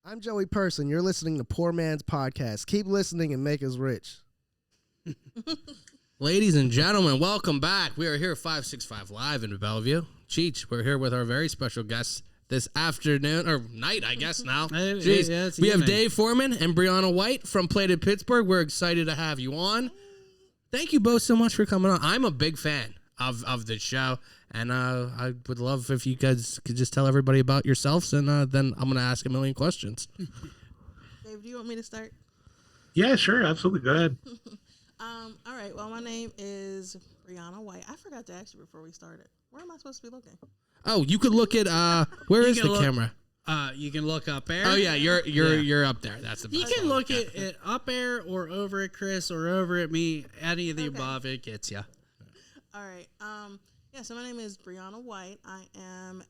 I'm Joey Person. You're listening to Poor Man's Podcast. Keep listening and make us rich. Ladies and gentlemen, welcome back. We are here at 565 Live in Bellevue. Cheech, we're here with our very special guests this afternoon, or night, I guess now. Jeez. We have Dave Forman and Briana White from Plated Pittsburgh. We're excited to have you on. Thank you both so much for coming on. I'm a big fan of the show, and I would love if you guys could just tell everybody about yourselves, and then I'm going to ask a million questions. Dave, do you want me to start? Yeah, sure. Absolutely. Go ahead. All right. Well, my name is Briana White. I forgot to ask you before we started. Where am I supposed to be looking? Oh, you could look at where is the camera? You can look up there. Oh yeah, you're up there. That's the best. You can look at it up there or over at Chris or over at me. Any of the above, it gets you. All right. Yeah. So my name is Briana White. I am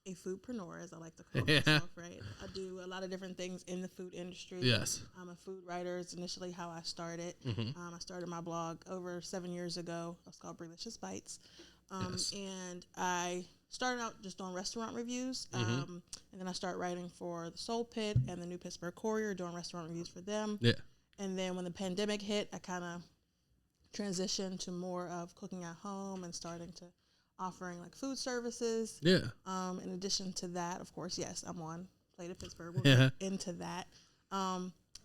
a foodpreneur, as I like to call myself. Right. I do a lot of different things in the food industry. Yes. I'm a food writer. It's initially how I started. I started my blog over 7 years ago. It's called Delicious Bites. And I started out just doing restaurant reviews, and then I started writing for the Soul Pit and the New Pittsburgh Courier, doing restaurant reviews for them. Yeah. And then when the pandemic hit, I kind of transitioned to more of cooking at home and starting to offering like food services. Yeah. In addition to that, of course, yes, I'm on Plated Pittsburgh. We'll get into that.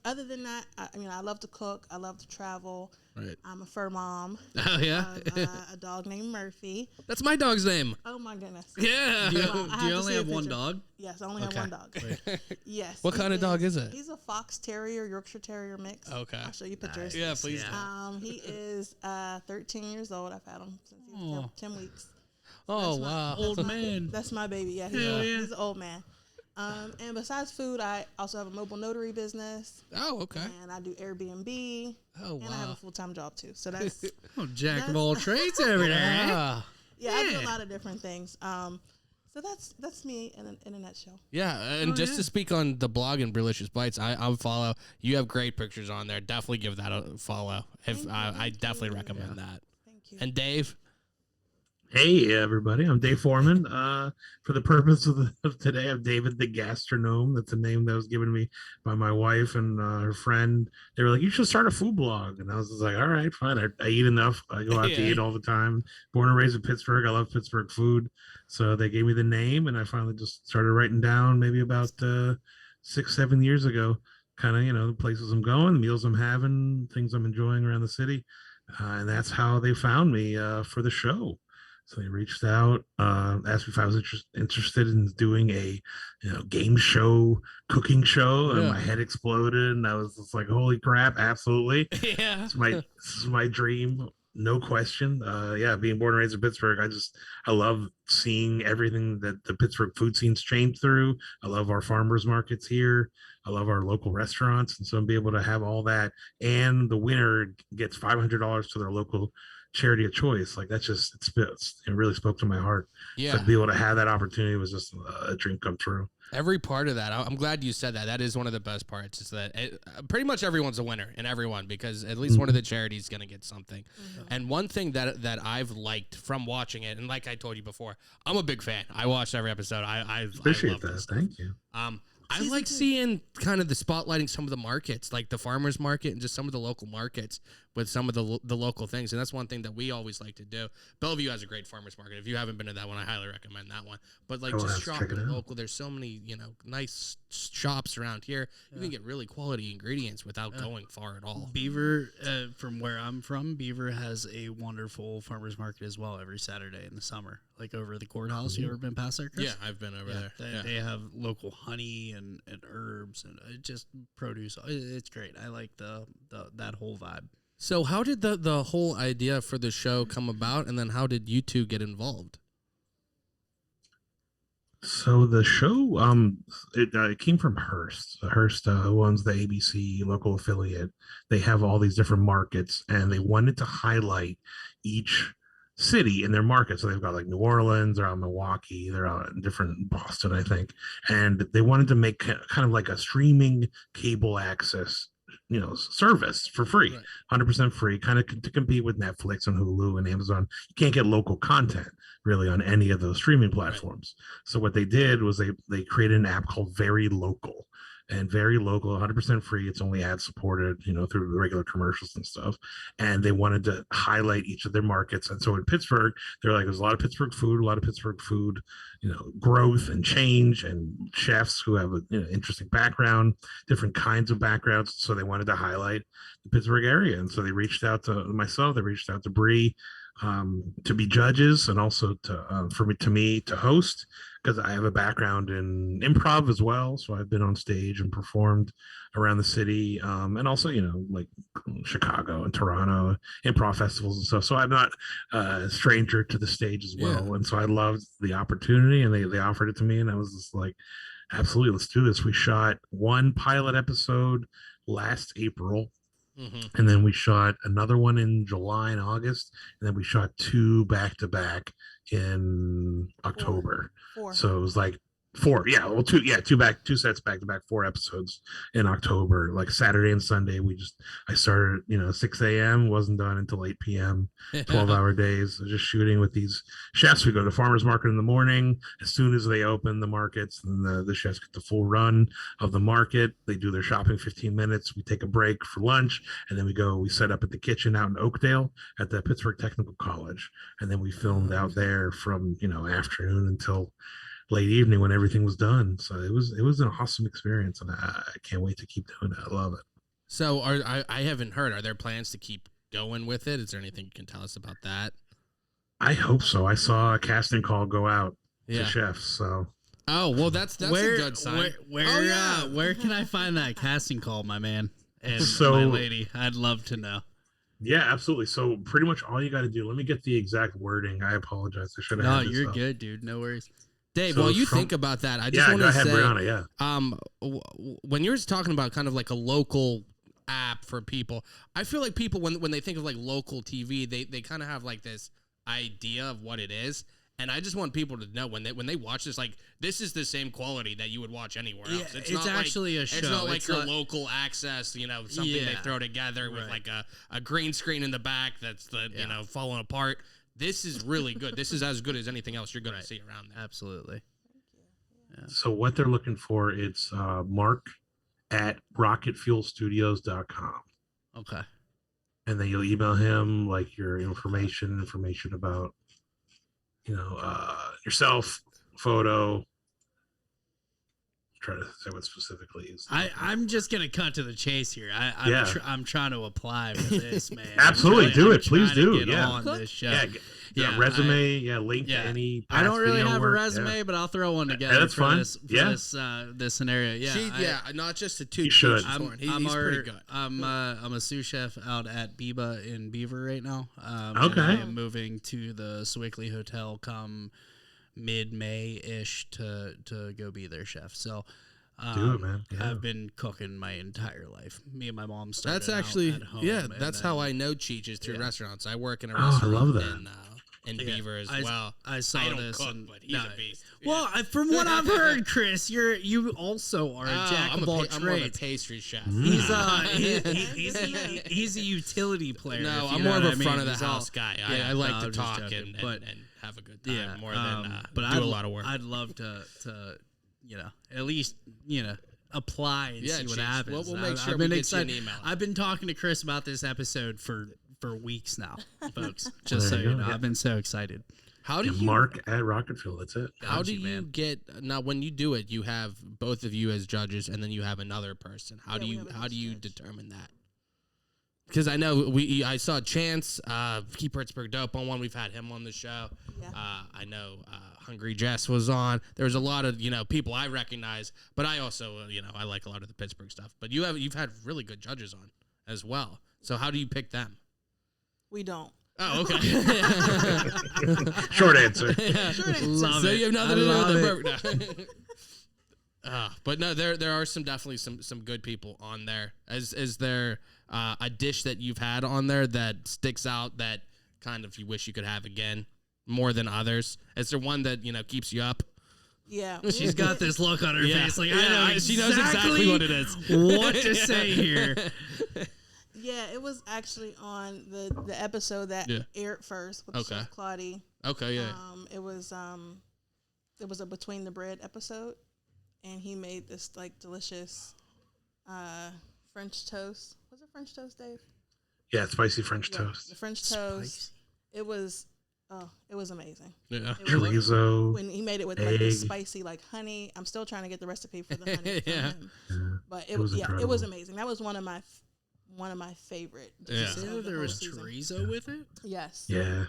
Other than that, I love to cook. I love to travel. Right. I'm a fur mom. Oh, yeah. A dog named Murphy. That's my dog's name. Oh, my goodness. Yeah. Do you only have one dog? Yes, I only have one dog. Yes. What kind of dog is it? He's a Fox Terrier, Yorkshire Terrier mix. Okay. I'll show you pictures. Yeah, please. Yeah. He is 13 years old. I've had him since he was 10 weeks. Oh, wow. Old man. That's my baby. Yeah, he's an old man. And besides food, I also have a mobile notary business. Oh, okay. And I do Airbnb. Oh, wow. And I have a full-time job, too. So that's... Jack of all trades over there. Yeah. Yeah, I do a lot of different things. So that's me in a nutshell. Yeah, and to speak on the blog and Delicious Bites, I follow. You have great pictures on there. Definitely give that a follow. I definitely recommend that. Thank you. And Dave? Hey, everybody. I'm Dave Forman. For the purpose of today, I'm David the Gastronome. That's a name that was given me by my wife and her friend. They were like, you should start a food blog. And I was just like, all right, fine. I eat enough. I go out to eat all the time. Born and raised in Pittsburgh. I love Pittsburgh food. So they gave me the name, and I finally just started writing down maybe about 6-7 years ago, kind of, the places I'm going, the meals I'm having, things I'm enjoying around the city. And that's how they found me for the show. So they reached out, asked me if I was interested in doing a, game show, cooking show, and my head exploded, and I was just like, "Holy crap! Absolutely! Yeah, this is my dream, no question." Being born and raised in Pittsburgh, I love seeing everything that the Pittsburgh food scene's changed through. I love our farmers markets here. I love our local restaurants, and so to be able to have all that, and the winner gets $500 to their local charity of choice, like that's just it really spoke to my heart. Yeah, so to be able to have that opportunity was just a dream come true. Every part of that, I'm glad you said that. That is one of the best parts, is that pretty much everyone's a winner in everyone, because at least one of the charities is going to get something. And one thing that I've liked from watching it, and like I told you before, I'm a big fan. I watched every episode. I appreciate that. Thank you. I like seeing kind of the spotlighting some of the markets, like the farmers market and just some of the local markets with some of the local things. And that's one thing that we always like to do. Bellevue has a great farmers market. If you haven't been to that one, I highly recommend that one. But like just shopping local, there's so many, nice shops around here. You can get really quality ingredients without going far at all. Beaver, from where I'm from, Beaver has a wonderful farmers market as well every Saturday in the summer. Like over the courthouse. You ever been past there, Chris? Yeah, I've been over there. They have local honey and herbs and just produce. It's great. I like that whole vibe. So how did the whole idea for the show come about, and then how did you two get involved? So the show, it came from Hearst. Hearst owns the ABC local affiliate. They have all these different markets, and they wanted to highlight each city in their market. So they've got like New Orleans, they're out in Milwaukee, they're out in different Boston, I think. And they wanted to make kind of like a streaming cable access, service for free, 100% free, kind of to compete with Netflix and Hulu and Amazon. You can't get local content really on any of those streaming platforms. So what they did was they created an app called Very Local. and very local, 100% free. It's only ad supported, through the regular commercials and stuff. And they wanted to highlight each of their markets. And so in Pittsburgh, they're like, there's a lot of Pittsburgh food, growth and change, and chefs who have a interesting background, different kinds of backgrounds. So they wanted to highlight the Pittsburgh area. And so they reached out to myself, they reached out to Bree, to be judges, and also to me to host, because I have a background in improv as well. So I've been on stage and performed around the city, and also like Chicago and Toronto improv festivals and stuff. So I'm not a stranger to the stage as well. Yeah. And so I loved the opportunity, and they offered it to me, and I was just like, absolutely, let's do this. We shot one pilot episode last April. Mm-hmm. And then we shot another one in July and August, and then we shot 2 back-to-back in October. 4. So it was like 4, 2 sets back-to-back, 4 episodes in October, like Saturday and Sunday. I started 6 a.m., wasn't done until 8 p.m. 12-hour days, just shooting with these chefs. We go to the farmers market in the morning. As soon as they open the markets, and the chefs get the full run of the market. They do their shopping 15 minutes. We take a break for lunch, and then we set up at the kitchen out in Oakdale at the Pittsburgh Technical College, and then we filmed out there from afternoon until late evening when everything was done. So it was an awesome experience, and I can't wait to keep doing it. I love it. So I haven't heard, are there plans to keep going with it? Is there anything you can tell us about that? I hope so. I saw a casting call go out to chefs. So well, that's a good sign. Where can I find that casting call, my man and my lady? I'd love to know. Yeah, absolutely. So pretty much all you got to do. Let me get the exact wording. I apologize. I should have. No, you're good, dude. No worries. Dave, while you think about that, I just want to say, Brianna, when you're talking about kind of like a local app for people, I feel like people, when they think of like local TV, they kind of have like this idea of what it is. And I just want people to know when they watch this, like, this is the same quality that you would watch anywhere else. It's not actually a show. It's not like your local access, something they throw together with like a green screen in the back that's falling apart. This is really good. This is as good as anything else you're going to see around there. Absolutely. Yeah. So what they're looking for, it's Mark at rocketfuelstudios.com. Okay. And then you'll email him like your information about, yourself, photo. Try to say what specifically is. I'm just gonna cut to the chase here. I'm trying to apply for this, man. Absolutely, do it. Please do. On this show. Resume. Link to any. I don't really have a resume, but I'll throw one together that's fine. This scenario. Not just a two. You should. He's pretty good. I'm a sous chef out at Biba in Beaver right now. Okay. I'm moving to the Swickley Hotel come mid-May-ish to go be their chef. So do it, man. I've been cooking my entire life. Me and my mom started That's actually out at home, that's how I know Cheech is through restaurants. I work in a restaurant. I love that. In Beaver as well. I saw this, cook, but he's a beast. Well, from what I've heard, Chris, you also are a jack of all trades. I'm more of a pastry chef. He's a utility player. No, I'm more of a front of the house guy. I like to talk and have a good time more than do a lot of work. I'd love to at least apply and see what happens. We'll make sure we get you an email. I've been talking to Chris about this episode for weeks now, folks. Just so you know, I've been so excited. How do you Mark at Rocket Fuel? That's it. How do you get now? When you do it, you have both of you as judges, and then you have another person. How do you determine that? Because I know I saw Chance, Keep Pittsburgh Dope on one. We've had him on the show. Yeah. I know Hungry Jess was on. There's a lot of people I recognize, but I also I like a lot of the Pittsburgh stuff. But you've had really good judges on as well. So how do you pick them? We don't. Oh, okay. Short answer. Love it. You have nothing to do with it. But no, there are definitely some good people on there. Is there a dish that you've had on there that sticks out that kind of you wish you could have again more than others? Is there one that keeps you up? Yeah. She's got this look on her face like I know she knows exactly what it is. What to say here. Yeah, it was actually on the episode that aired first with Chef Claudie. Okay, yeah. It was a Between the Bread episode, and he made this like delicious French toast. Was it French toast, Dave? Yeah, spicy French Yeah, toast. the French toast. It was amazing. Yeah. Chorizo. When he made it with egg. like the spicy like honey. I'm still trying to get the recipe for the honey from him. Yeah. But It was it incredible. was amazing. That was one of my favorite. Yeah. dishes of the There whole was season. chorizo with it. Yes. Yeah.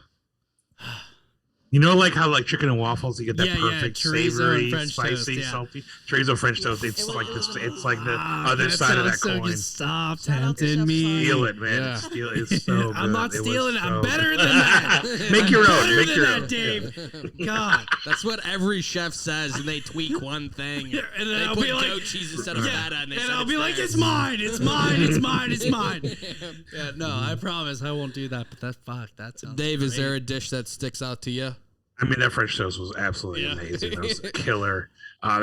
You know, like how like chicken and waffles, you get that Yeah, perfect chorizo and savory, French spicy, toast, yeah. salty chorizo French toast. It's It was- like it was this. amazing. It's like the Ah, other that side of that sounds so coin. good. Stop Shout out to tempting Chef me. Simon. Steal it, man. Yeah. It's so good. I'm not It was stealing it. I'm so better good. than that. Make your own. Better Make than your that, own. Dave. God. That's what every chef says, and they tweak one thing. Yeah, and then they I'll put be like, goat cheese instead of feta, and, I'll be like, theirs. it's mine. It's mine. It's mine. It's mine. Yeah, no, I promise I won't do that. But that sounds. Dave, great. is there a dish that sticks out to you? I mean, that French toast was absolutely Yeah. amazing. It was killer.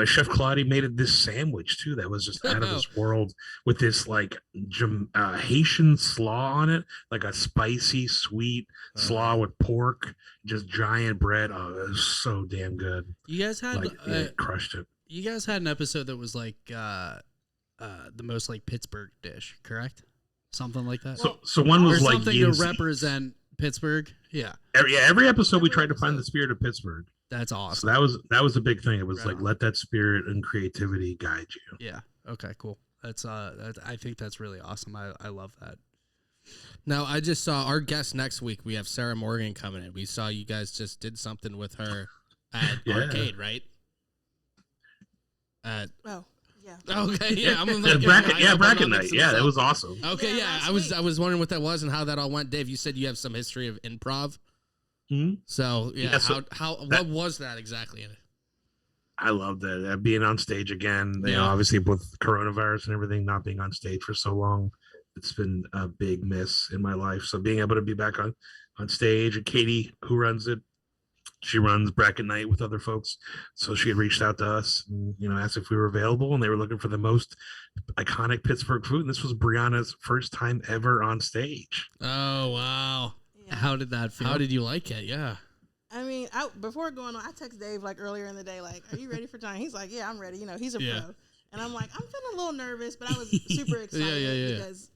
Chef Claudia made this sandwich too that was just out of this world with this like Haitian slaw on it, like a spicy, sweet slaw with pork, just giant bread. Oh, it was so damn good. You guys had Like, it crushed it. you guys had an episode that was like the most like Pittsburgh dish, correct? Something like that. So one was or like something yin to represent Pittsburgh. Yeah, every episode we tried to find the spirit of Pittsburgh. that's So awesome. that was a big thing. It was Right like on. let that spirit and creativity guide you. Yeah. Okay. Cool. That's I think that's really awesome. I love that. Now, I just saw our guest next week. We have Sarah Morgan coming in. We saw you guys just did something with her at Yeah. Arcade, right? Oh, yeah. Okay, yeah. I'm Yeah, like, bracket I'm not night. mixing Yeah, this that up. was awesome. Okay, Yeah, yeah. last I was wondering what that was and how that all went. Dave, you said you have some history of improv. Hmm? So yeah, Yeah, so what was that exactly? I loved it. Being on stage again. You know, Yeah. obviously with coronavirus and everything, not being on stage for so long, it's been a big miss in my life. So being able to be back on stage, and Katie, who runs it, she runs bracket night with other folks. So she had reached out to us and, you know, asked if we were available, and they were looking for the most iconic Pittsburgh food. And this was Brianna's first time ever on stage. Oh wow! Yeah. How did that feel? How did you like it? Yeah. I mean, before going on, I text Dave like earlier in the day, like, "Are you ready for time?" He's like, "Yeah, I'm ready." You know, he's a Yeah. pro, and I'm like, I'm feeling a little nervous, but I was super excited yeah. because,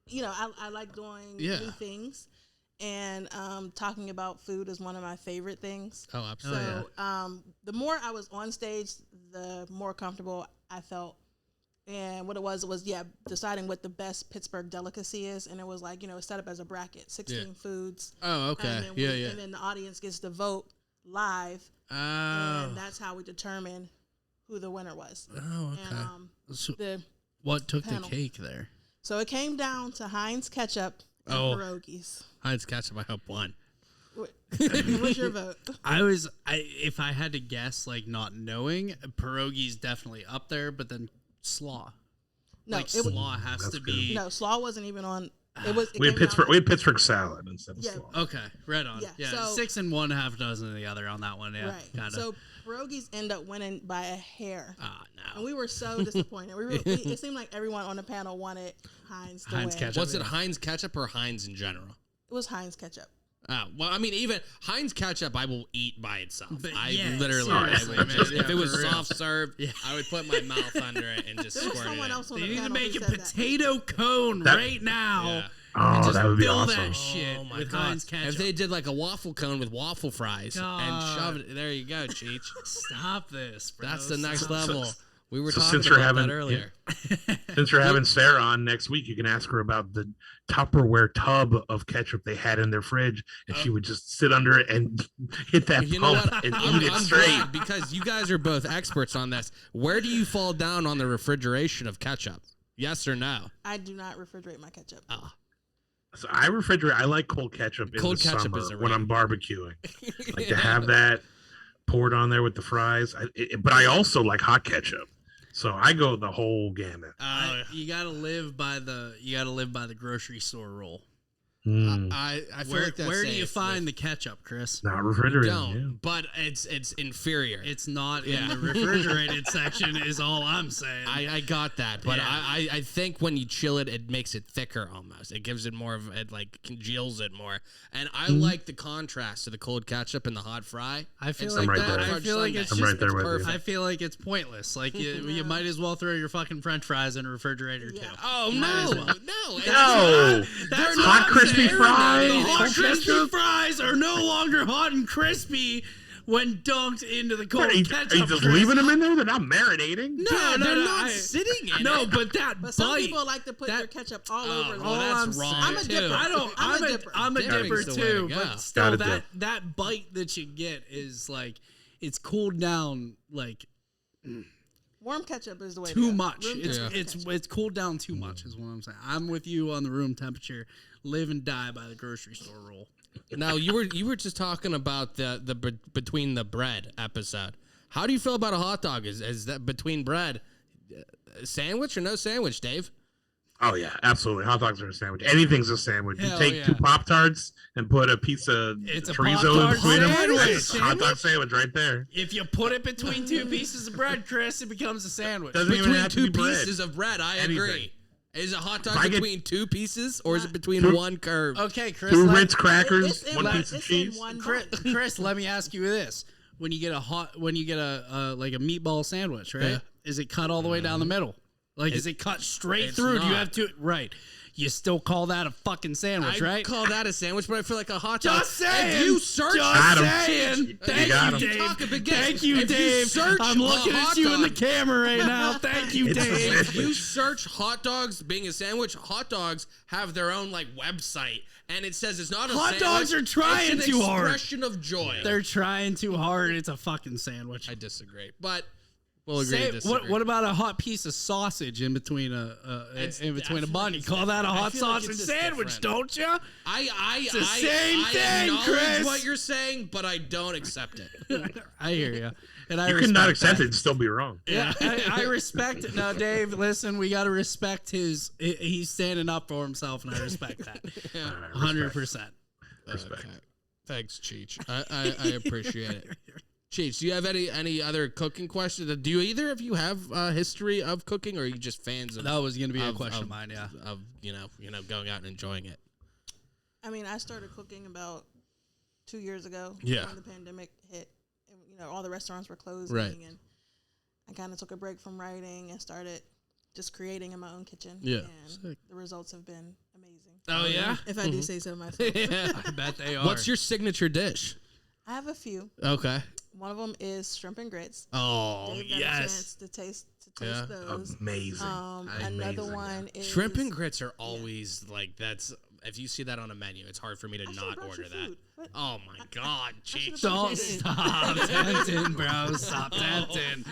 you know, I like doing Yeah. new things, and talking about food is one of my favorite things. Oh, absolutely. So, the more I was on stage, the more comfortable I felt. And what it was deciding what the best Pittsburgh delicacy is, and it was like, you know, it's set up as a bracket, 16 foods. Oh, okay. And then and then the audience gets to vote live, Oh. and that's how we determine who the winner was. Oh, okay. And So the what took panel. the cake there? so it came down to Heinz ketchup and Oh. pierogies. Heinz ketchup, I hope won. What's your vote? If I had to guess, like not knowing, pierogies definitely up there, but then slaw. No, like it was, slaw has That's to good. be. no, slaw wasn't even on. It was. It We had came down Pittsburgh. to- We had Pittsburgh salad instead of Yeah. slaw. Okay, right on. Yeah, Yeah, so- 6 and 1, half dozen of the other on that one. Yeah, Right. kind of. So pierogies end up winning by a hair. Ah, And no. we were so disappointed. It seemed like everyone on the panel wanted Heinz to Heinz win. ketchup. Was it Heinz ketchup or Heinz in general? It was Heinz ketchup. Oh, well, I mean, even Heinz ketchup, I will eat by itself. But I yeah, literally, seriously, would man, just, yeah, if it was for real. soft serve, Yeah. I would put my mouth under it and just There was squirt it someone in. else on They the need to panel make who a said that. potato cone That- right now. Yeah. Oh, Just that would be fill awesome. that shit Oh my with God. Heinz ketchup. If they did like a waffle cone with waffle fries and God. shove it, there you go, Cheech. Stop this, bro. That's the next Stop. level. We were so talking since you're about having- that earlier. Since you're having Sarah on next week, you can ask her about the Tupperware tub of ketchup they had in their fridge, and she would just sit under it and hit that You know pump what? and I'm eat it straight. glad because you guys are both experts on this. Where do you fall down on the refrigeration of ketchup? Yes or no? I do not refrigerate my ketchup. Ah. So I refrigerate. I like cold ketchup in Cold the ketchup summer is a when rip. I'm barbecuing. Like to have that poured on there with the fries. But I also like hot ketchup, so I go the whole gamut. You gotta live by the grocery store rule. I feel Where, like that's where do you safe find the ketchup, Chris? Not You refrigerated. don't, Yeah. but it's inferior. It's not in the refrigerated section, is all I'm saying. I got that, but Yeah. I think when you chill it, it makes it thicker almost. It gives it more of it, like congeals it more. And I like the contrast to the cold ketchup and the hot fry. I feel It's like right that. there. I feel like it's I'm just. right there with you. perfect. I feel like it's pointless. Like you might as well throw your fucking French fries in a refrigerator too. Oh Might as no, well. no, No, That's not hot crispy marinated. fries. The hot Cold crispy ketchup? fries are no longer hot and crispy when dunked into the cold Are you ketchup. just Chris. leaving them in there? They're not marinating. No, they're no, not I- sitting in No, it. but that But some bite. people like to put that- their ketchup all Oh, over. well, the that's I'm wrong saying. I'm a too. dipper. I don't. I'm a dipper. I'm a Dipping's dipper the way to too, go. but still, Gotta dip. that bite that you get is like it's cooled down like Warm ketchup is the way. to too go. much. Room It's temperature ketchup. it's cooled down too much. Is what I'm saying. I'm with you on the room temperature. Live and die by the grocery store rule. Now you were just talking about the between the bread episode. How do you feel about a hot dog? Is that between bread, sandwich or no sandwich, Dave? Oh yeah, absolutely. Hot dogs are a sandwich. Anything's a sandwich. Hell You take yeah. 2 Pop-Tarts and put a piece of It's a chorizo in Pop-Tart between them. sandwich. It's a hot dog sandwich right there. If you put it between two pieces of bread, Chris, it becomes a sandwich. Doesn't even Between have to two be bread. pieces of bread, I Anything. agree. Is a hot dog If I get- between two pieces or is it between Two- one curve? Okay, Chris. 2 let- Ritz crackers, It's in 1 one- piece of it's in cheese. one Chris, bun. Chris, let me ask you this: when you get a like a meatball sandwich, right? Yeah. Is it cut all the way down the middle? Like, is it cut straight it's through? Do you not. have to? Right. You still call that a fucking sandwich, I right? call that a sandwich, but I feel like a hot dog. Just saying. If you search, Got 'em. Just saying. You Thank got you, 'em. Dave. Talk a big game. Thank you, If you Dave. search I'm looking a at hot you in the dog- camera right now. Thank you, It's a Dave. sandwich. if you search hot dogs being a sandwich, hot dogs have their own like website, and it says it's not a Hot sandwich. dogs are trying it's an too hard. Expression of joy. They're trying too hard. It's a fucking sandwich. I disagree, but we'll agree Say, to disagree. what about a hot piece of sausage in between a I feel bun? like You it's call that a different. I hot feel like sausage it's just sandwich, different. don't you? I the same thing, acknowledge Chris. what you're saying, but I don't accept it. I hear you, and I You could not respect accept that. it and still be wrong. Yeah, I respect it. Now, Dave, listen, we got to respect he's standing up for himself, and I respect that. All right, 100%. Respect. Okay. Thanks, Cheech. I appreciate it. Cheech, do you have any other cooking questions? Do you either of you have a history of cooking, or are you just fans of That was going to be a of- question of- of mine, yeah. of you know going out and enjoying it? I mean, I started cooking about 2 years ago. Yeah. When the pandemic hit, and all the restaurants were closing, Right. and I kind of took a break from writing and started just creating in my own kitchen. Yeah. And Sick. the results have been amazing. Oh, yeah? If I do say so myself. I bet they are. What's your signature dish? I have a few. Okay. One of them is shrimp and grits. Oh Dave got a chance to taste Yeah. those. Amazing. Another Amazing. one is Shrimp and grits are always like that's. If you see that on a menu, it's hard for me to I should've not brought order your that. food. What? Oh my God, Cheech! Don't stop tempting, bro. Stop tempting.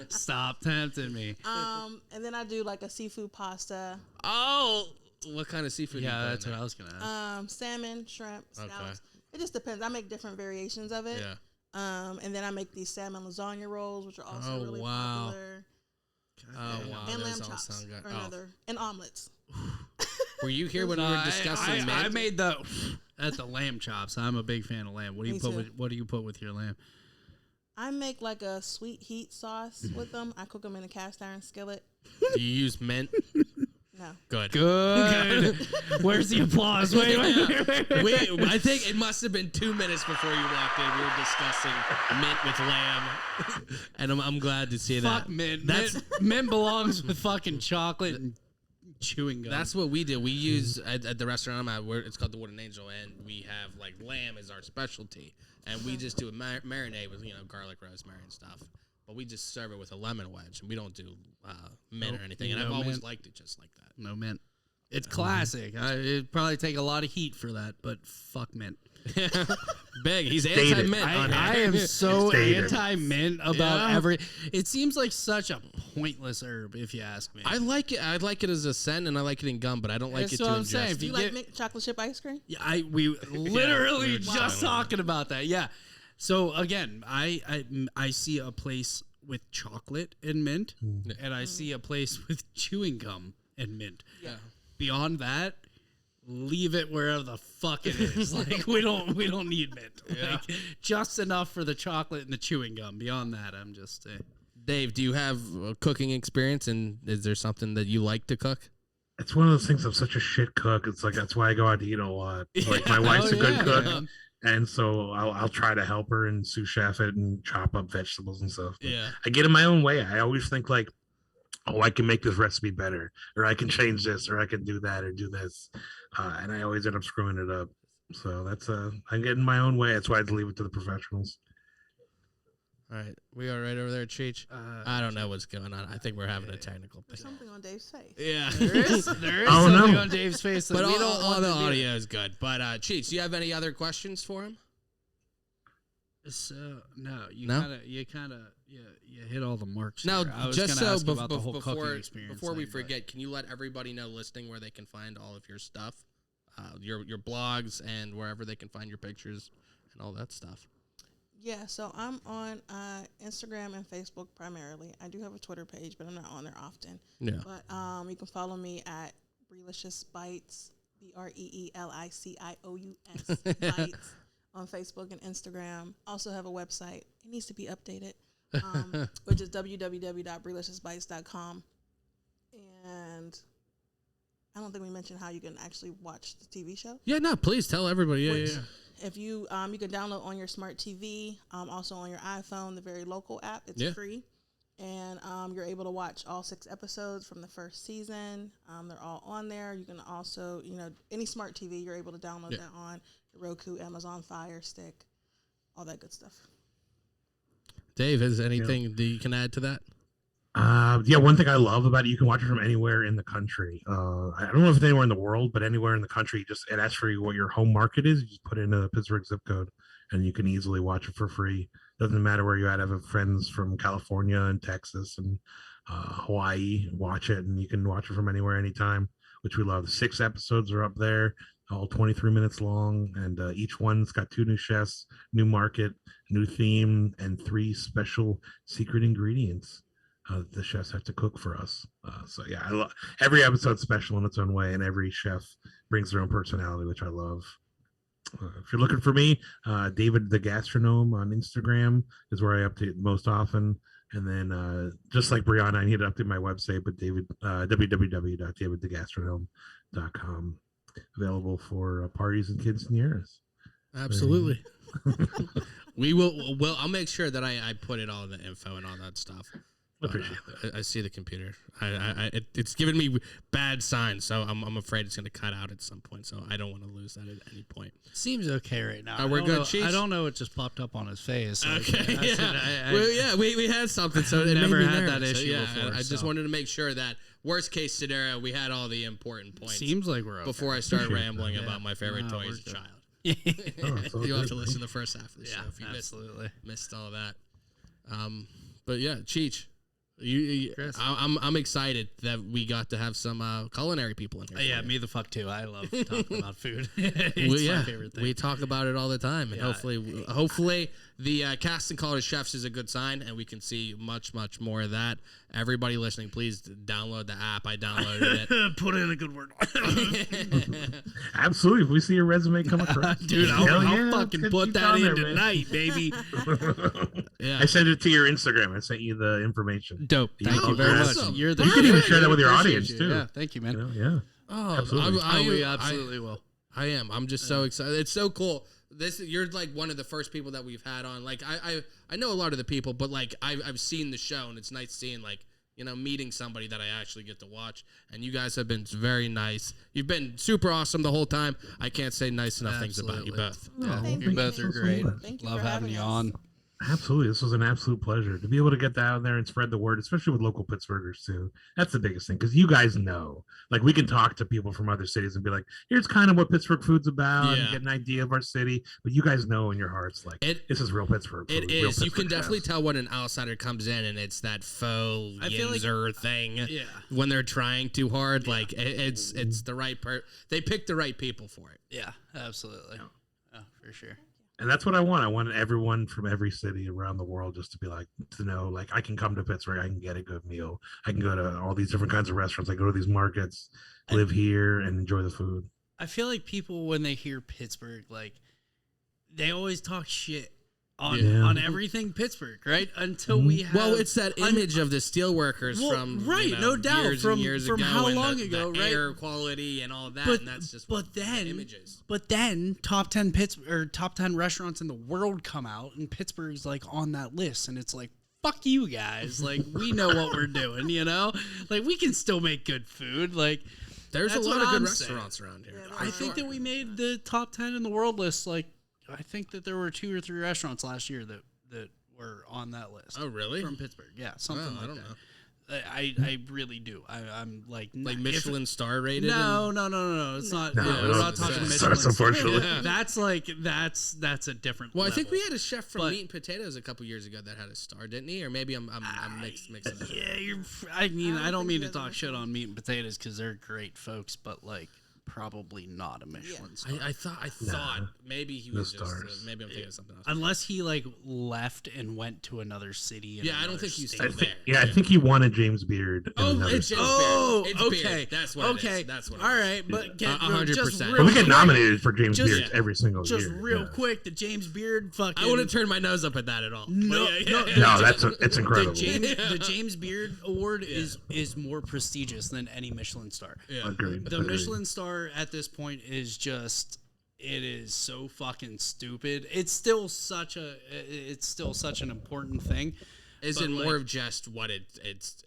Stop tempting me. And then I do like a seafood pasta, Oh, what kind of seafood? Yeah, you put that's in what there? I was going to ask. salmon, shrimp, scallops. Okay. It just depends. I make different variations of it. Yeah. And then I make these salmon lasagna rolls, which are also Oh, really wow. popular. Oh wow, And those lamb all chops sound good. are Oh. another. And omelets. Were you here when we were discussing mint? I made the at the lamb chops. I'm a big fan of lamb. What do you Me put too. with What do you put with your lamb? I make like a sweet heat sauce with them. I cook them in a cast iron skillet. Do you use mint? No. Good. Good. Where's the applause? Wait. I think it must have been 2 minutes before you walked in. We were discussing mint with lamb, and I'm glad to see Fuck that. mint. That's Mint belongs with fucking chocolate and chewing gum. that's what we do. We use at the restaurant I'm at. It's called the Wooden Angel, and we have like lamb is our specialty, and we just do a marinade with garlic, rosemary, and stuff. But we just serve it with a lemon wedge, and we don't do mint or anything. And no I've always mint. liked it just like that. no mint. It's classic. It'd probably take a lot of heat for that, but fuck mint. Big. He's Stated. anti-mint. on I here. am so Stated. anti-mint about Yeah. every. It seems like such a pointless herb, if you ask me. I like it. I like it as a scent, and I like it in gum, but I don't like That's it to what I'm ingest. saying. If Do you you like get- mint chocolate chip ice cream? Yeah, we literally we were just talking talking about that. Yeah. So again, I see a place with chocolate and mint, and I see a place with chewing gum and mint. Yeah. Beyond that, leave it wherever the fuck it is. Like we don't need mint. Like just enough for the chocolate and the chewing gum. Beyond that, I'm just. Dave, do you have cooking experience, and is there something that you like to cook? It's one of those things. I'm such a shit cook. It's like that's why I go out to eat a lot. Like my wife's a good cook. Man. And so I'll try to help her and sous chef it and chop up vegetables and stuff. But Yeah. I get in my own way. I always think like, oh, I can make this recipe better, or I can change this, or I can do that, or do this. And I always end up screwing it up. So that's I get in my own way. That's why I leave it to the professionals. All right, we are right over there, Cheech. I don't know what's going on. I think we're having a technical There's thing. something on Dave's face. Yeah, There is Oh, something no. on Dave's face, that but we all, don't all want the to do. audio is good. But Cheech, do you have any other questions for him? So no, you No? kind of you hit all the marks. No, there. I was just gonna so ask about the whole cooking before experience we thing, but- forget, can you let everybody know listening where they can find all of your stuff, your blogs, and wherever they can find your pictures and all that stuff? Yeah, so I'm on Instagram and Facebook primarily. I do have a Twitter page, but I'm not on there often. Yeah. But you can follow me at Breelicious Bites, BREELICIOUS Bites on Facebook and Instagram. Also have a website. It needs to be updated, which is www.breeliciousbites.com. And I don't think we mentioned how you can actually watch the TV show. Yeah, no, please tell everybody. Yeah. If you you can download on your smart TV, also on your iPhone, the very local app. It's free, and you're able to watch all 6 episodes from the first season. They're all on there. You can also, any smart TV, you're able to download that on your Roku, Amazon Fire Stick, all that good stuff. Dave, is anything that you can add to that? One thing I love about it, you can watch it from anywhere in the country. I don't know if it's anywhere in the world, but anywhere in the country, it asks for what your home market is. You just put in a Pittsburgh zip code, and you can easily watch it for free. Doesn't matter where you're at. I have friends from California and Texas and Hawaii watch it, and you can watch it from anywhere, anytime, which we love. 6 episodes are up there, all 23 minutes long, and each one's got 2 new chefs, new market, new theme, and 3 special secret ingredients. The chefs have to cook for us. So yeah, I love every episode special in its own way, and every chef brings their own personality, which I love. If you're looking for me, David the Gastronome on Instagram is where I update most often. And then just like Brianna, I need to update my website, but www.davidthegastronome.com, available for parties and kids and years. Absolutely. We will. Well, I'll make sure that I put it all in the info and all that stuff. Appreciate that. I see the computer. It's giving me bad signs, so I'm afraid it's going to cut out at some point. So I don't want to lose that at any point. Seems okay right now. We're good. I don't know. It just popped up on his face. Okay. We had something. So it never made me had nervous. that issue So, before. I just wanted to make sure that worst case scenario, we had all the important points. Seems like we're okay. Before I start rambling about my favorite toy as a child. You'll have to listen to the first half of the show if you missed all that. But yeah, Cheech. I'm excited that we got to have some culinary people in here. Yeah, me the fuck too. I love talking about food. It's my favorite thing. We talk about it all the time, and hopefully the cast and call to chefs is a good sign, and we can see much more of that. Everybody listening, please download the app. I downloaded it. Put in a good word. Absolutely. If we see your resume come across, dude, I'll fucking put that in tonight, baby. Yeah, I sent it to your Instagram. I sent you the information. Dope. Thank you very much. You can even share that with your audience too. Yeah, thank you, man. Yeah. Oh, Absolutely. We absolutely will. I am. I'm just so excited. It's so cool. You're like one of the first people that we've had on. Like I know a lot of the people, but like I've seen the show, and it's nice seeing like meeting somebody that I actually get to watch. And you guys have been very nice. You've been super awesome the whole time. I can't say nice enough things about you both. Yeah, you both are great. Love having you on. Absolutely. This was an absolute pleasure to be able to get that out there and spread the word, especially with local Pittsburghers too. That's the biggest thing, because you guys know, like, we can talk to people from other cities and be like, here's kind of what Pittsburgh food's about, and get an idea of our city. But you guys know in your hearts, like, this is real Pittsburgh food. It is. You can definitely tell when an outsider comes in and it's that faux yinzer thing. Yeah. When they're trying too hard, like it's the right they pick the right people for it. Yeah, absolutely. Oh, for sure. And that's what I want. I want everyone from every city around the world just to be like, to know, like, I can come to Pittsburgh, I can get a good meal, I can go to all these different kinds of restaurants, I go to these markets, live here, and enjoy the food. I feel like people, when they hear Pittsburgh, like, they always talk shit on everything Pittsburgh, right? Until we have... Well, it's that image of the steelworkers from no doubt, years from and years from ago, how and long the ago, right? Air quality and all that, and that's just but then the images. But then top 10 restaurants in the world come out, and Pittsburgh's like on that list, and it's like, fuck you guys, like we know what we're doing, you know, like we can still make good food, like. There's a lot of good restaurants around here. Yeah, I think that we made the top 10 in the world list. Like, I think that there were 2 or 3 restaurants last year that were on that list. Oh, really? From Pittsburgh, yeah, something like that. I don't know. I really do. I'm like Michelin star rated. No. It's not. No, we're not talking Michelin. Unfortunately, That's like that's a different. Well, level. I think we had a chef from Meat and Potatoes a couple years ago that had a star, didn't he? Or maybe I'm mixing that. Yeah, I don't mean to talk shit on Meat and Potatoes because they're great folks, but like. Probably not a Michelin star. I thought maybe he was just maybe I'm thinking of something else. Unless he like left and went to another city. Yeah, I don't think he's still there. Yeah, I think he wanted James Beard. It's James Beard. It's okay. Beard. That's what it is. That's what it is. All right, but 100%. But we get nominated for James Beard every single year. Just real quick, the James Beard fucking. I wouldn't turn my nose up at that at all. No, it's incredible. The James Beard Award is more prestigious than any Michelin star. Yeah. Agreed. The Michelin star at this point is just it is so fucking stupid. It's still such an important thing. Is it more of just what it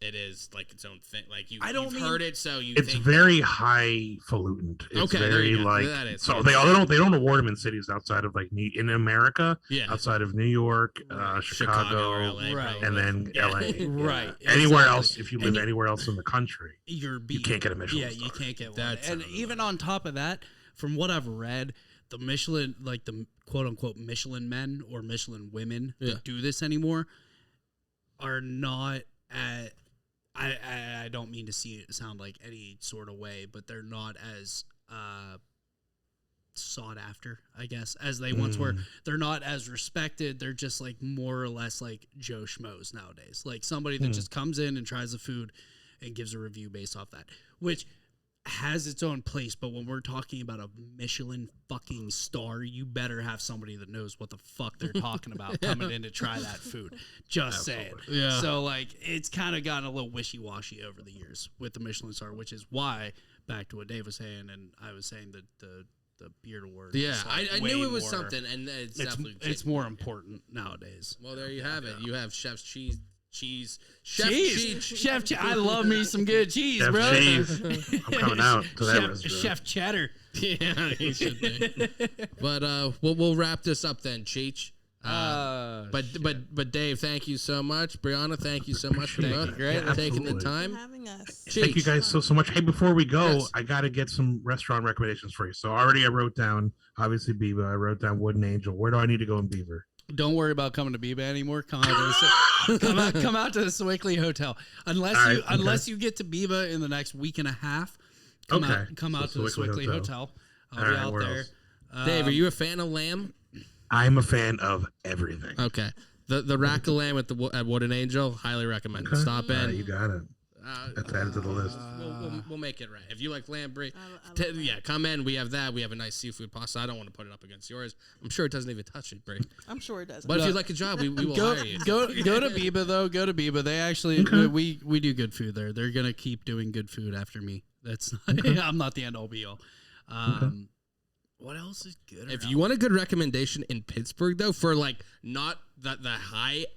is like its own thing? Like you've heard it, so you. It's think very highfalutin. It's very like so they don't award them in cities outside of like in America. Yeah. Outside of New York, Chicago, or LA, right. and then LA. Right. Anywhere else, if you live anywhere else in the country, you can't get a Michelin. Yeah, star. you can't get one. That's and even on top of that, from what I've read, the Michelin, like the quote unquote Michelin men or Michelin women that do this anymore, are not at. I don't mean to sound like any sort of way, but they're not as sought after, I guess, as they once were. They're not as respected. They're just like more or less like Joe Schmoes nowadays, like somebody that just comes in and tries the food and gives a review based off that, which has its own place. But when we're talking about a Michelin fucking star, you better have somebody that knows what the fuck they're talking about coming in to try that food. Just saying. Yeah. So like it's kind of gotten a little wishy-washy over the years with the Michelin star, which is why, back to what Dave was saying and I was saying, that the Beard Award. Yeah, like I knew it was something, and it's definitely it's more important nowadays. Well, there you have it. You have Chef Cheech. I love me some good cheese, Chef bro. Cheese. I'm coming out to that restaurant. Chef Cheddar. Yeah, he should be. But we'll wrap this up then, Cheech. But Dave, thank you so much. Brianna, thank you so much for taking the time. Having us. Thank you guys so much. Hey, before we go, Yes. I got to get some restaurant recommendations for you. So already I wrote down, obviously, Biba. I wrote down Wooden Angel. Where do I need to go in Beaver? Don't worry about coming to Biba anymore. Come out to the Sewickley Hotel. Unless you get to Biba in the next week and a half. Come out to the Sewickley Hotel. I'll be out there. Dave, are you a fan of lamb? I'm a fan of everything. Okay. The rack of lamb at Wooden Angel, highly recommend it. Stop in. You got it. That's added to the list. We'll make it right. If you like lamb brie, come in. We have that. We have a nice seafood pasta. I don't want to put it up against yours. I'm sure it doesn't even touch it, Brie. I'm sure it doesn't. But if you like a job, we will hire you. Go to Biba though. Go to Biba. They actually we do good food there. They're gonna keep doing good food after me. That's I'm not the end all be all. What else is good? If you want a good recommendation in Pittsburgh, though, for like not the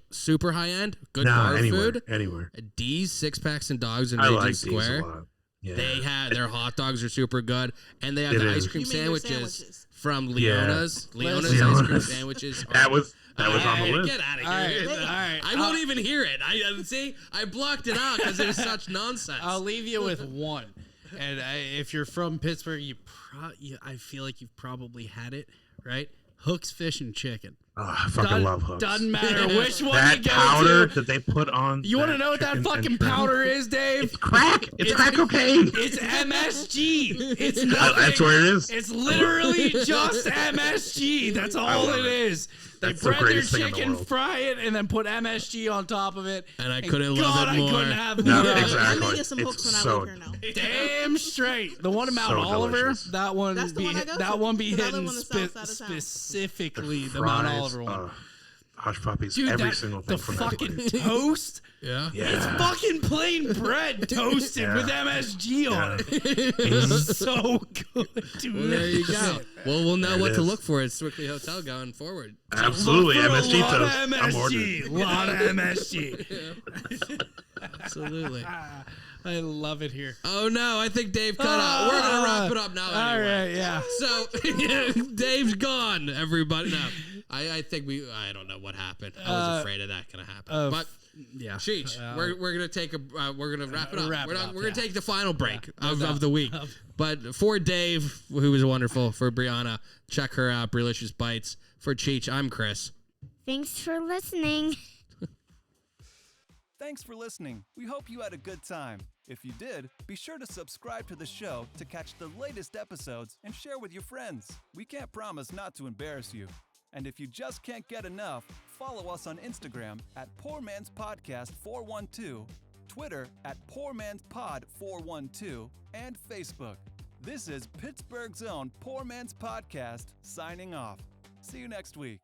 super high end, good bar food, anywhere. D's 6-packs and dogs in I Regent like Square. these a lot. Yeah. They have their hot dogs are super good, and they have the ice cream You mean your sandwiches from Leona's. Leona's ice cream sandwiches. That was on the list. Get out of here! All right. I won't even hear it. I blocked it out because it was such nonsense. I'll leave you with one. And if you're from Pittsburgh, I feel like you've probably had it, right? Hook's Fish and Chicken. I fucking love hooks. Doesn't matter which one that you go powder to. that they put on. You want to know what that fucking powder is, Dave? It's crack. It's crack cocaine. It's MSG. It's nothing. That's what it is. It's literally just MSG. That's all it is. They bread their chicken, fry it, and then put MSG on top of it. And I couldn't love it more. I couldn't have No, more. exactly. I'm gonna get some hooks when I leave here now. Damn straight. The one in Mount Oliver, delicious. that one That's the be one I go that to, one be 'cause I hitting live on the south side of town. specifically the Fries, Mount Oliver one. Hush puppies, Dude, every single thing the from fucking that place. toast. Yeah. It's fucking plain bread toasted with MSG on it. It's so good, dude. Well, there you go. Well, we'll know There it what to is. look for at Strictly Hotel going forward. Absolutely, Look for MSG a lot toast. of I'm MSG. ordering. Lot of MSG. Absolutely. I love it here. Oh no, I think Dave cut out. We're gonna wrap it up now. All Anyway. right, yeah. So Dave's gone. Everybody, no. I think I don't know what happened. I was afraid of that gonna happen. But Yeah, Cheech, we're gonna take we're gonna wrap it up. wrap We're it up, gonna take the final break of the week. But for Dave, who was wonderful, for Brianna, check her out. Brilicious Bites. For Cheech, I'm Chris. Thanks for listening. Thanks for listening. We hope you had a good time. If you did, be sure to subscribe to the show to catch the latest episodes and share with your friends. We can't promise not to embarrass you. And if you just can't get enough, follow us on Instagram at Poor Man's Podcast 412, Twitter at Poor Man's Pod 412, and Facebook. This is Pittsburgh's own Poor Man's Podcast signing off. See you next week.